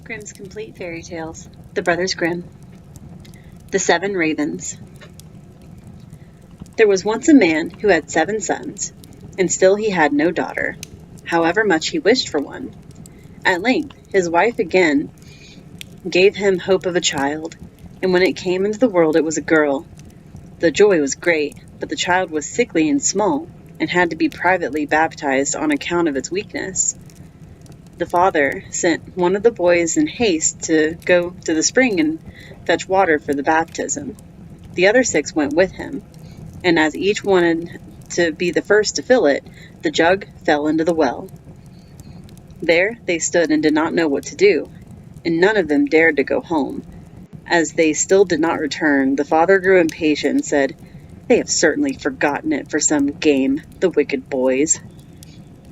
Grimm's Complete Fairy Tales, The Brothers Grimm. The 7 Ravens. There was once a man who had 7 sons, and still he had no daughter, however much he wished for one. At length his wife again gave him hope of a child, and when it came into the world it was a girl. The joy was great, but the child was sickly and small, and had to be privately baptized on account of its weakness. The father sent one of the boys in haste to go to the spring and fetch water for the baptism. The other 6 went with him, and as each wanted to be the first to fill it, the jug fell into the well. There they stood and did not know what to do, and none of them dared to go home. As they still did not return, the father grew impatient and said, "They have certainly forgotten it for some game, the wicked boys."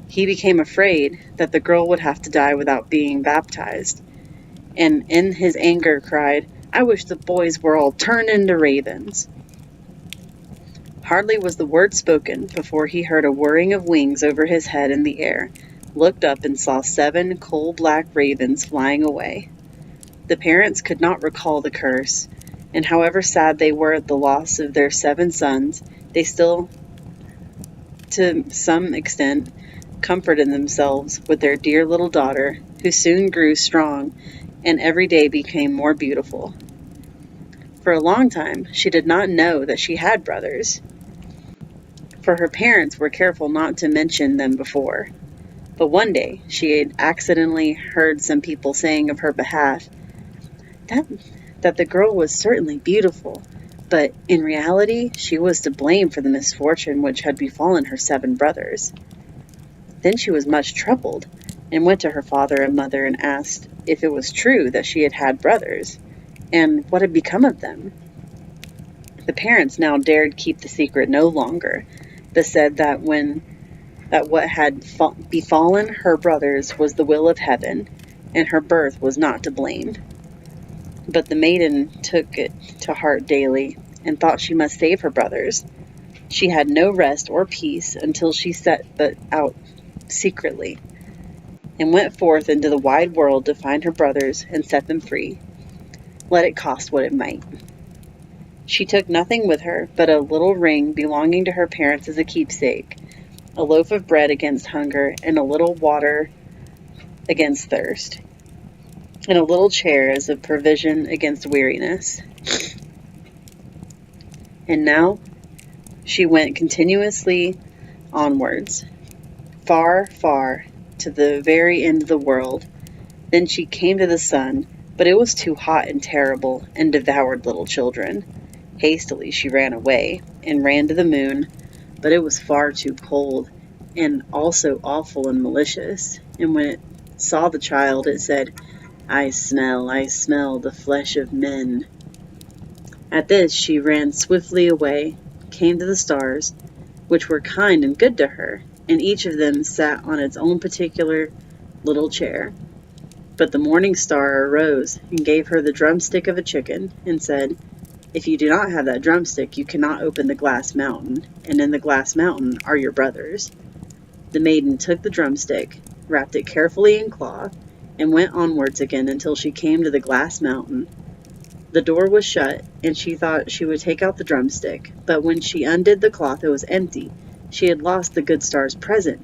He became afraid that the girl would have to die without being baptized, and in his anger cried, "I wish the boys were all turned into ravens." Hardly was the word spoken before he heard a whirring of wings over his head in the air, looked up and saw 7 coal-black ravens flying away. The parents could not recall the curse, and however sad they were at the loss of their 7 sons, they still, to some extent, comforted themselves with their dear little daughter, who soon grew strong and every day became more beautiful. For a long time she did not know that she had brothers, for her parents were careful not to mention them before. But one day she had accidentally heard some people saying of her behalf that the girl was certainly beautiful, but in reality she was to blame for the misfortune which had befallen her 7 brothers. Then she was much troubled, and went to her father and mother and asked if it was true that she had had brothers, and what had become of them. The parents now dared keep the secret no longer, but said that what had befallen her brothers was the will of heaven, and her birth was not to blame. But the maiden took it to heart daily, and thought she must save her brothers. She had no rest or peace until she set out secretly, and went forth into the wide world to find her brothers and set them free, let it cost what it might. She took nothing with her but a little ring belonging to her parents as a keepsake, a loaf of bread against hunger, and a little water against thirst, and a little chair as a provision against weariness. And now she went continuously onwards, far, far, to the very end of the world. Then she came to the sun, but it was too hot and terrible, and devoured little children. Hastily she ran away, and ran to the moon, but it was far too cold, and also awful and malicious. And when it saw the child, it said, I smell the flesh of men." At this she ran swiftly away, came to the stars, which were kind and good to her, and each of them sat on its own particular little chair. But the morning star arose and gave her the drumstick of a chicken, and said, "If you do not have that drumstick, you cannot open the glass mountain, and in the glass mountain are your brothers." The maiden took the drumstick, wrapped it carefully in cloth, and went onwards again until she came to the glass mountain. The door was shut, and she thought she would take out the drumstick, but when she undid the cloth it was empty. She had lost the good star's present.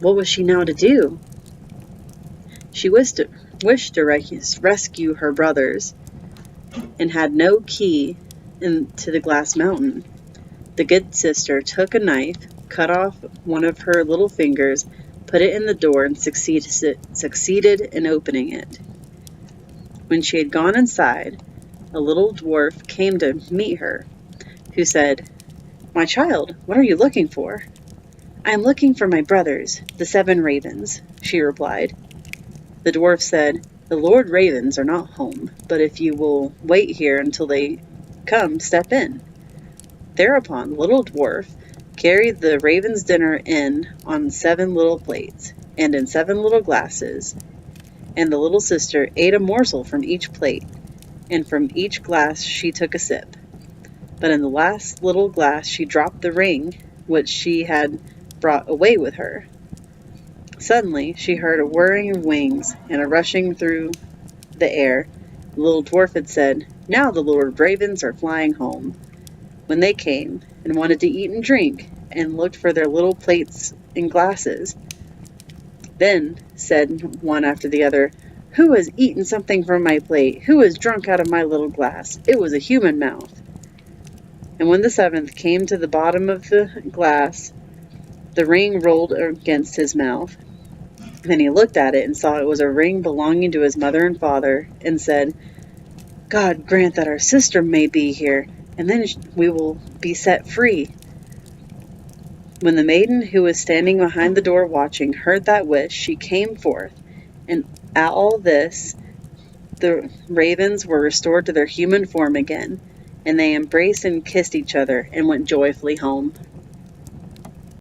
What was she now to do? She wished to rescue her brothers, and had no key to the glass mountain. The good sister took a knife, cut off one of her little fingers, put it in the door, and succeeded in opening it. When she had gone inside, a little dwarf came to meet her, who said, "My child, what are you looking for?" "I am looking for my brothers, the 7 ravens," she replied. The dwarf said, "The Lord Ravens are not home, but if you will wait here until they come, step in." Thereupon the little dwarf carried the raven's dinner in on 7 little plates, and in 7 little glasses, and the little sister ate a morsel from each plate, and from each glass she took a sip. But in the last little glass she dropped the ring which she had brought away with her. Suddenly she heard a whirring of wings and a rushing through the air. The little dwarf had said, "Now the Lord Ravens are flying home." When they came and wanted to eat and drink, and looked for their little plates and glasses, then said one after the other, "Who has eaten something from my plate? Who has drunk out of my little glass? It was a human mouth." And when the seventh came to the bottom of the glass, the ring rolled against his mouth. Then he looked at it and saw it was a ring belonging to his mother and father, and said, "God grant that our sister may be here, and then we will be set free." When the maiden, who was standing behind the door watching, heard that wish, she came forth, and at all this the ravens were restored to their human form again, and they embraced and kissed each other and went joyfully home.